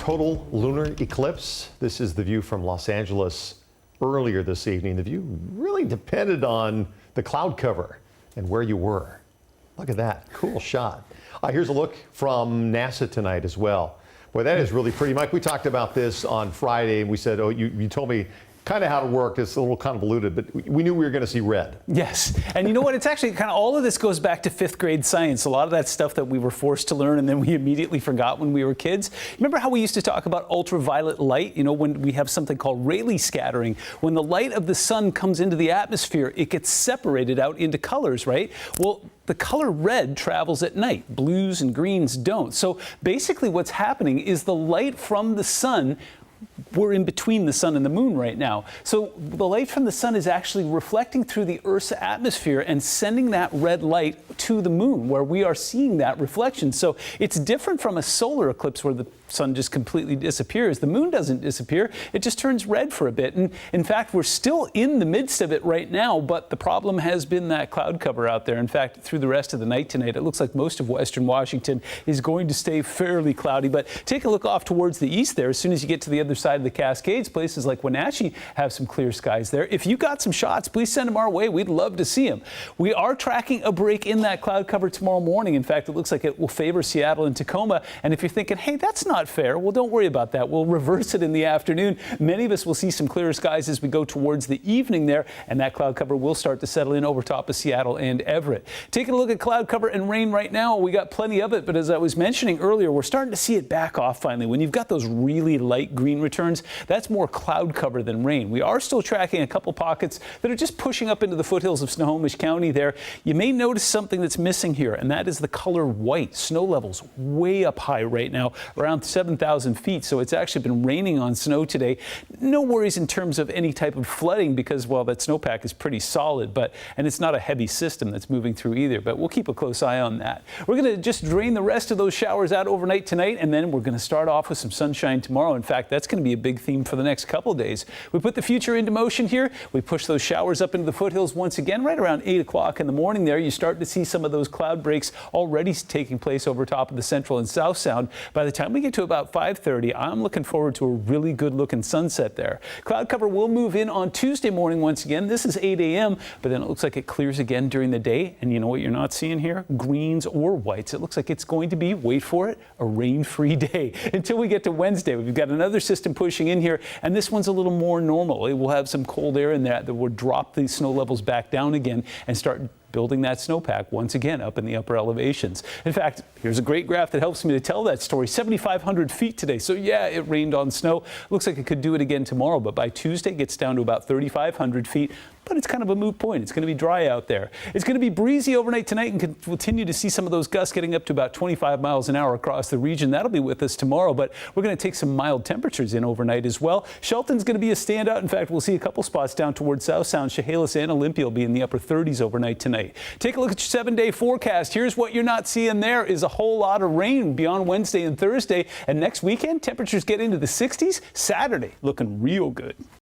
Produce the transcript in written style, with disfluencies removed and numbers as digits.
total lunar eclipse. This is the view from Los Angeles earlier this evening. The view really depended on the cloud cover and where you were. Look at that, cool shot. Here's a look from NASA tonight as well. Boy, that is really pretty. Mike, we talked about this on Friday and we said, oh, you told me kind of how to work. It's a little convoluted, but we knew we were going to see red. Yes. And you know what? It's actually kind of all of this goes back to 5th grade science. A lot of that stuff that we were forced to learn and then we immediately forgot when we were kids. Remember how we used to talk about ultraviolet light? You know, when we have something called Rayleigh scattering, when the light of the sun comes into the atmosphere, it gets separated out into colors, right? Well, the color red travels at night. Blues and greens don't. So basically what's happening is the light from the sun, we're in between the sun and the moon right now. So the light from the sun is actually reflecting through the Earth's atmosphere and sending that red light to the moon where we are seeing that reflection. So it's different from a solar eclipse where the sun just completely disappears. The moon doesn't disappear. It just turns red for a bit. And in fact, we're still in the midst of it right now, but the problem has been that cloud cover out there. In fact, through the rest of the night tonight, it looks like most of western Washington is going to stay fairly cloudy. But take a look off towards the east there. As soon as you get to the other side of the Cascades, places like Wenatchee have some clear skies there. If you got some shots, please send them our way. We'd love to see them. We are tracking a break in that cloud cover tomorrow morning. In fact, it looks like it will favor Seattle and Tacoma. And if you're thinking, hey, that's not fair, well, don't worry about that. We'll reverse it in the afternoon. Many of us will see some clearer skies as we go towards the evening there, and that cloud cover will start to settle in over top of Seattle and Everett. Taking a look at cloud cover and rain right now, we got plenty of it, but as I was mentioning earlier, we're starting to see it back off finally. When you've got those really light green returns, that's more cloud cover than rain. We are still tracking a couple pockets that are just pushing up into the foothills of Snohomish County there. You may notice something that's missing here, and that is the color white. Snow levels way up high right now, around 7,000 feet, so it's actually been raining on snow today. No worries in terms of any type of flooding because, well, that snowpack is pretty solid, and it's not a heavy system that's moving through either, but we'll keep a close eye on that. We're going to just drain the rest of those showers out overnight tonight, and then we're going to start off with some sunshine tomorrow. In fact, that's going to be a big theme for the next couple of days. We put the future into motion here. We push those showers up into the foothills once again right around 8 o'clock in the morning there. You start to see some of those cloud breaks already taking place over top of the central and south sound. By the time we get to about 5:30, I'm looking forward to a really good looking sunset there. Cloud cover will move in on Tuesday morning once again. This is 8 a.m., but then it looks like it clears again during the day. And you know what you're not seeing here? Greens or whites. It looks like it's going to be, wait for it, a rain-free day until we get to Wednesday. We've got another system pushing in here, and this one's a little more normal. It will have some cold air in that will drop these snow levels back down again and start building that snowpack once again up in the upper elevations. In fact, here's a great graph that helps me to tell that story. 7,500 feet today. So yeah, it rained on snow. Looks like it could do it again tomorrow, but by Tuesday it gets down to about 3,500 feet. But it's kind of a moot point. It's going to be dry out there. It's going to be breezy overnight tonight and continue to see some of those gusts getting up to about 25 miles an hour across the region. That'll be with us tomorrow, but we're going to take some mild temperatures in overnight as well. Shelton's going to be a standout. In fact, we'll see a couple spots down towards South Sound. Chehalis and Olympia will be in the upper 30s overnight tonight. Take a look at your 7-day forecast. Here's what you're not seeing there is a whole lot of rain beyond Wednesday and Thursday. And next weekend, temperatures get into the 60s. Saturday looking real good.